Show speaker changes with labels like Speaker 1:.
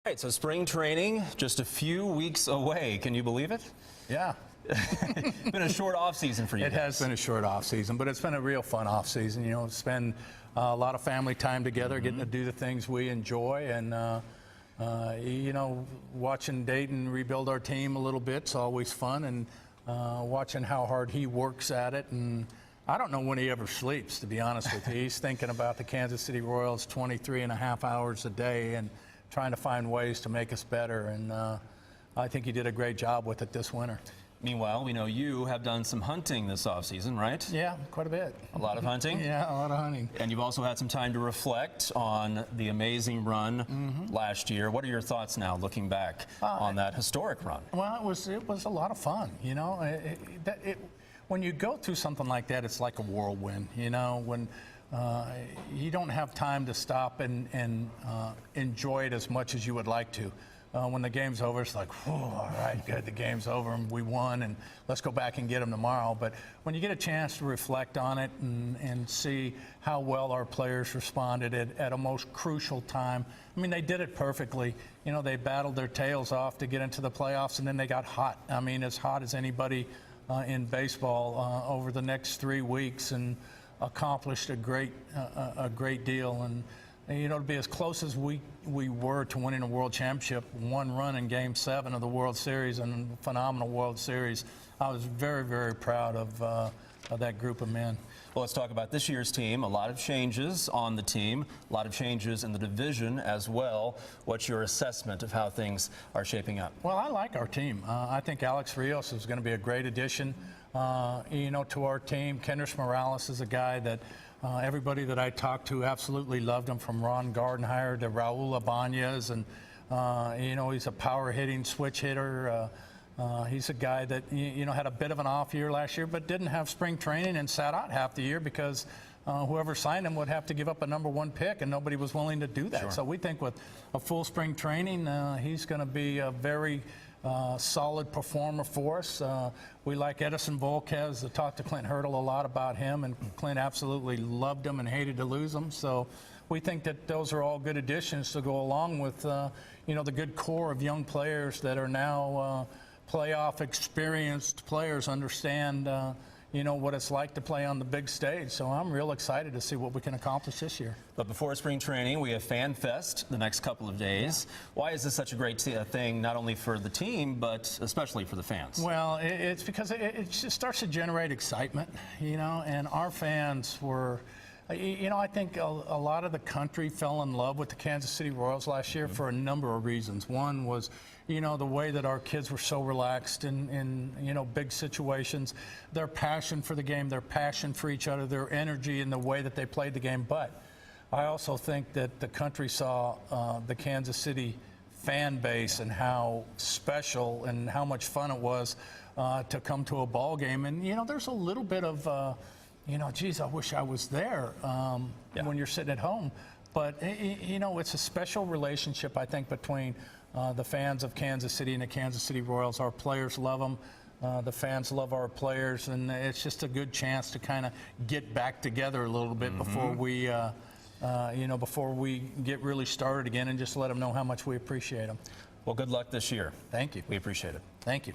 Speaker 1: Right, so spring training just a few weeks away. Can you believe it?
Speaker 2: Yeah.
Speaker 1: It's been a short off season for you.
Speaker 2: It has been a short off season, but it's been a real fun off season. You know, spend a lot of family time together, getting to do the things we enjoy, and you know, watching Dayton rebuild our team a little bit's always fun, and watching how hard he works at it. And I don't know when he ever sleeps, to be honest with you. He's thinking about the Kansas City Royals 23.5 hours a day and trying to find ways to make us better. And I think he did a great job with it this winter.
Speaker 1: Meanwhile, we know you have done some hunting this offseason, right?
Speaker 2: Yeah, quite a bit.
Speaker 1: A lot of hunting?
Speaker 2: Yeah, a lot of hunting.
Speaker 1: And you've also had some time to reflect on the amazing run last year. What are your thoughts now, looking back on that historic run?
Speaker 2: Well, it was a lot of fun, you know. When you go through something like that, it's like a whirlwind, you know, when you don't have time to stop and enjoy it as much as you would like to. When the game's over, it's like, oh, all right, good, the game's over and we won, and let's go back and get them tomorrow. But when you get a chance to reflect on it and see how well our players responded at a most crucial time, I mean, they did it perfectly. You know, they battled their tails off to get into the playoffs, and then they got hot. I mean, as hot as anybody in baseball over the next 3 weeks, and accomplished a great deal. And you know, to be as close as we were to winning a world championship, one run in Game 7 of the World Series, and a phenomenal World Series, I was very, very proud of that group of men.
Speaker 1: Well, let's talk about this year's team. A lot of changes on the team, a lot of changes in the division as well. What's your assessment of how things are shaping up?
Speaker 2: Well, I like our team. I think Alex Rios is going to be a great addition, you know, to our team. Kendrys Morales is a guy that everybody that I talked to absolutely loved him, from Ron Gardenhire to Raul Ibanez, and you know, he's a power hitting switch hitter. He's a guy that, you know, had a bit of an off year last year, but didn't have spring training and sat out half the year because whoever signed him would have to give up a #1 pick, and nobody was willing to do that.
Speaker 1: Sure.
Speaker 2: So we think with a full spring training, he's going to be a very solid performer for us. We like Edison Volquez. I talked to Clint Hurdle a lot about him, and Clint absolutely loved him and hated to lose him. So we think that those are all good additions to go along with, you know, the good core of young players that are now playoff experienced players, understand you know, what it's like to play on the big stage. So I'm real excited to see what we can accomplish this year.
Speaker 1: But before spring training, we have Fan Fest the next couple of days. Yeah. Why is this such a great thing, not only for the team, but especially for the fans?
Speaker 2: Well, it's because it just starts to generate excitement, you know, and our fans were, you know, I think a lot of the country fell in love with the Kansas City Royals last year for a number of reasons. One was, you know, the way that our kids were so relaxed in you know, big situations, their passion for the game, their passion for each other, their energy in the way that they played the game. But I also think that the country saw the Kansas City fan base and how special and how much fun it was to come to a ball game. And, you know, there's a little bit of, you know, geez, I wish I was there when you're sitting at home. But, you know, it's a special relationship, I think, between the fans of Kansas City and the Kansas City Royals. Our players love them. The fans love our players. And it's just a good chance to kind of get back together a little bit before we, you know, before we get really started again, and just let them know how much we appreciate them.
Speaker 1: Well, good luck this year.
Speaker 2: Thank you.
Speaker 1: We appreciate it.
Speaker 2: Thank you.